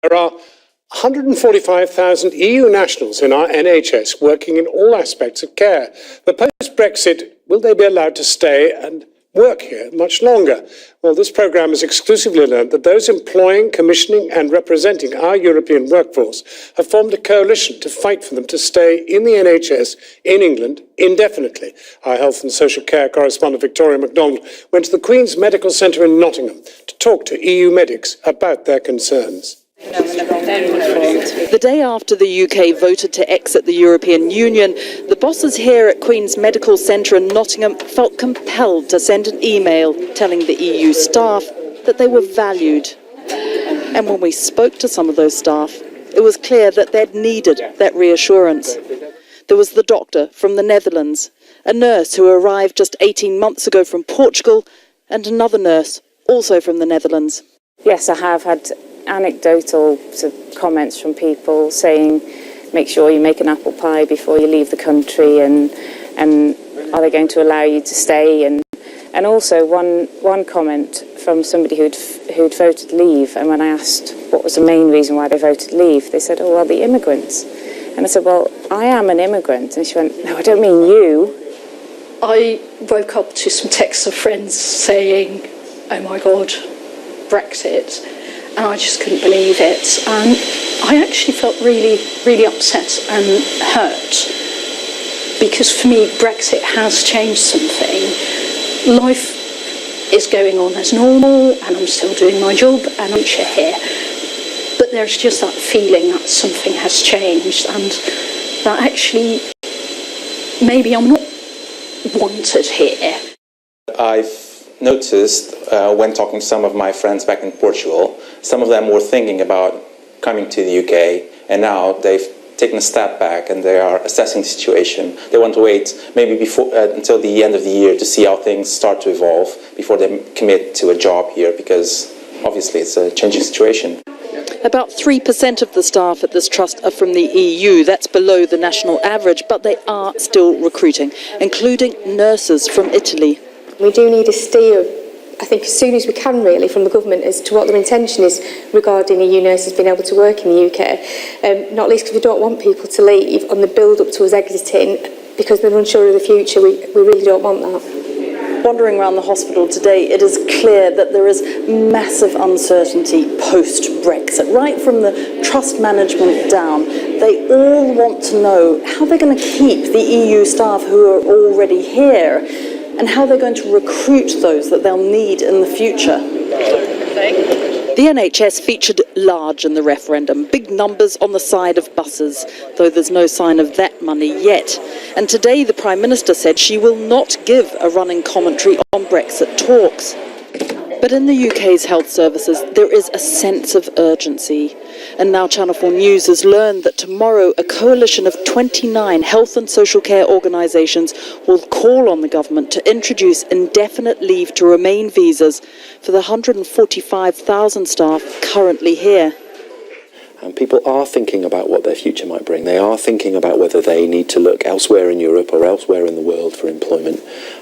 There are 145,000 EU nationals in our NHS working in all aspects of care. But post-Brexit, will they be allowed to stay and work here much longer? Well, this programme has exclusively learned that those employing, commissioning and representing our European workforce have formed a coalition to fight for them to stay in the NHS in England indefinitely. Our health and social care correspondent Victoria MacDonald went to the Queen's Medical Centre in Nottingham to talk to EU medics about their concerns. The day after the UK voted to exit the European Union, the bosses here at Queen's Medical Centre in Nottingham felt compelled to send an email telling the EU staff that they were valued. And when we spoke to some of those staff, it was clear that they'd needed that reassurance. There was the doctor from the Netherlands, a nurse who arrived just 18 months ago from Portugal, and another nurse, also from the Netherlands. Yes, I have had anecdotal comments from people saying, make sure you make an apple pie before you leave the country, and are they going to allow you to stay? And also one comment from somebody who'd voted leave, and when I asked what was the main reason why they voted leave, they said, oh, well, the immigrants. And I said, well, I am an immigrant. And she went, no, I don't mean you. I woke up to some texts of friends saying, oh my God, Brexit. And I just couldn't believe it. And I actually felt really, really upset and hurt. Because for me, Brexit has changed something. Life is going on as normal, and I'm still doing my job, and I'm here. But there's just that feeling that something has changed, and that actually maybe I'm not wanted here. I've noticed when talking to some of my friends back in Portugal, some of them were thinking about coming to the UK, and now they've taken a step back and they are assessing the situation. They want to wait maybe until the end of the year to see how things start to evolve before they commit to a job here, because obviously it's a changing situation. About 3% of the staff at this trust are from the EU. That's below the national average, but they are still recruiting, including nurses from Italy. We do need a steer, I think, as soon as we can, really, from the government as to what their intention is regarding EU nurses being able to work in the UK, not least because we don't want people to leave on the build-up to us exiting because they're unsure of the future. We really don't want that. Wandering around the hospital today, it is clear that there is massive uncertainty post-Brexit. Right from the trust management down, they all want to know how they're going to keep the EU staff who are already here, and how they're going to recruit those that they'll need in the future. The NHS featured large in the referendum, big numbers on the side of buses, though there's no sign of that money yet. And today the Prime Minister said she will not give a running commentary on Brexit talks. But in the UK's health services, there is a sense of urgency. And now Channel 4 News has learned that tomorrow a coalition of 29 health and social care organisations will call on the government to introduce indefinite leave to remain visas for the 145,000 staff currently here. And people are thinking about what their future might bring. They are thinking about whether they need to look elsewhere in Europe or elsewhere in the world for employment.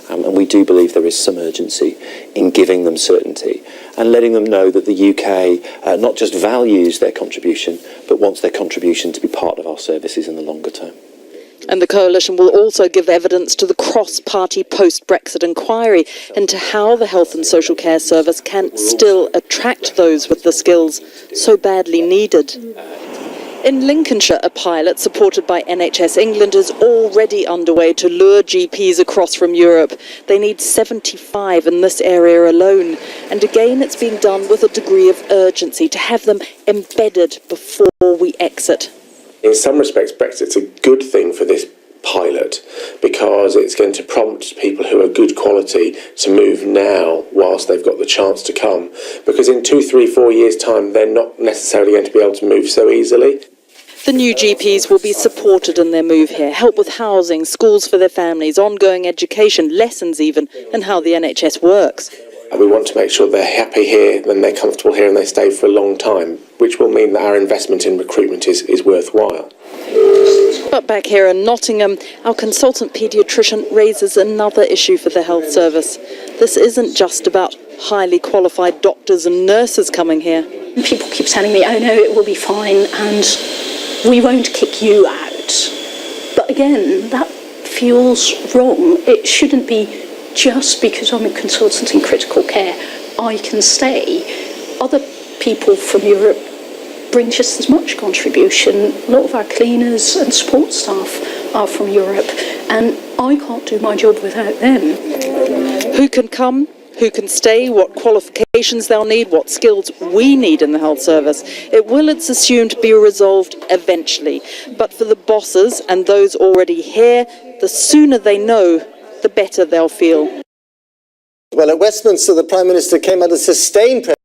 And we do believe there is some urgency in giving them certainty and letting them know that the UK not just values their contribution, but wants their contribution to be part of our services in the longer term. And the coalition will also give evidence to the cross-party post-Brexit inquiry into how the Health and Social Care Service can still attract those with the skills so badly needed. In Lincolnshire, a pilot supported by NHS England is already underway to lure GPs across from Europe. They need 75 in this area alone. And again, it's being done with a degree of urgency to have them embedded before we exit. In some respects, Brexit's a good thing for this pilot because it's going to prompt people who are good quality to move now whilst they've got the chance to come. Because in 2, 3, 4 years' time, they're not necessarily going to be able to move so easily. The new GPs will be supported in their move here, help with housing, schools for their families, ongoing education, lessons even, and how the NHS works. We want to make sure they're happy here, then they're comfortable here and they stay for a long time, which will mean that our investment in recruitment is worthwhile. But back here in Nottingham, our consultant paediatrician raises another issue for the health service. This isn't just about highly qualified doctors and nurses coming here. People keep telling me, oh no, it will be fine and we won't kick you out. But again, that feels wrong. It shouldn't be just because I'm a consultant in critical care, I can stay. Other people from Europe bring just as much contribution. A lot of our cleaners and support staff are from Europe, and I can't do my job without them. Who can come? Who can stay? What qualifications they'll need? What skills we need in the health service? It will, it's assumed, be resolved eventually. But for the bosses and those already here, the sooner they know, the better they'll feel. Well, at Westminster, the Prime Minister came under sustained pressure